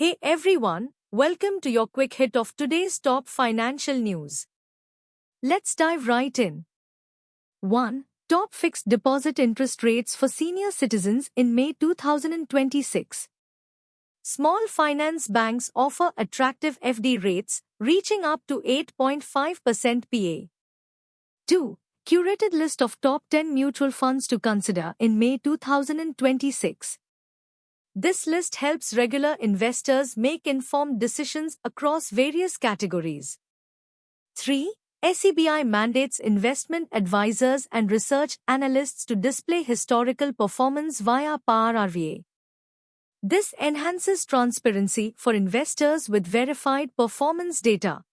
Hey everyone, welcome to your quick hit of today's top financial news. Let's dive right in. 1. Top fixed deposit interest rates for senior citizens in May 2026. Small finance banks offer attractive FD rates, reaching up to 8.5% PA. 2. Curated list of top 10 mutual funds to consider in May 2026. This list helps regular investors make informed decisions across various categories. 3. SEBI mandates investment advisors and research analysts to display historical performance via Power RVA. This enhances transparency for investors with verified performance data.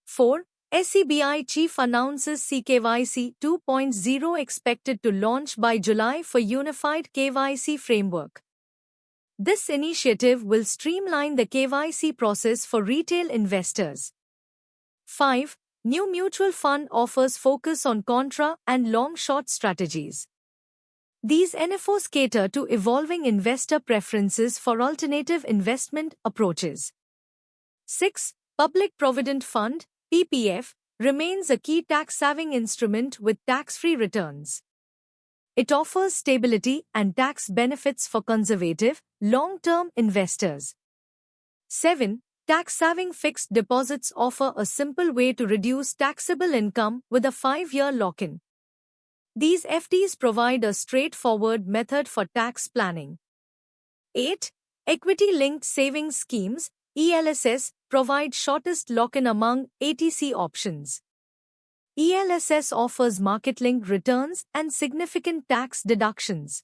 4. SEBI chief announces CKYC 2.0 expected to launch by July for unified KYC framework. This initiative will streamline the KYC process for retail investors. 5. New mutual fund offers focus on contra and long-short strategies. These NFOs cater to evolving investor preferences for alternative investment approaches. 6. Public Provident Fund, PPF, remains a key tax-saving instrument with tax-free returns. It offers stability and tax benefits for conservative, long-term investors. 7. Tax-saving fixed deposits offer a simple way to reduce taxable income with a 5-year lock-in. These FDs provide a straightforward method for tax planning. 8. Equity-linked savings schemes, ELSS, provide shortest lock-in among ATC options. ELSS offers market-linked returns and significant tax deductions.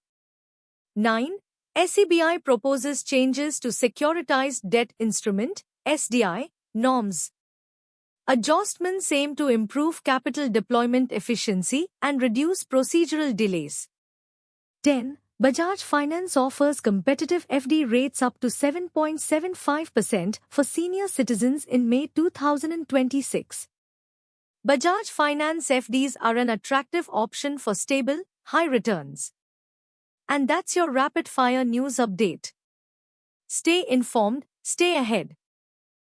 9. SEBI proposes changes to Securitized Debt Instrument (SDI) norms. Adjustments aim to improve capital deployment efficiency and reduce procedural delays. 10. Bajaj Finance offers competitive FD rates up to 7.75% for senior citizens in May 2026. Bajaj Finance FDs are an attractive option for stable, high returns. And that's your rapid-fire news update. Stay informed, stay ahead.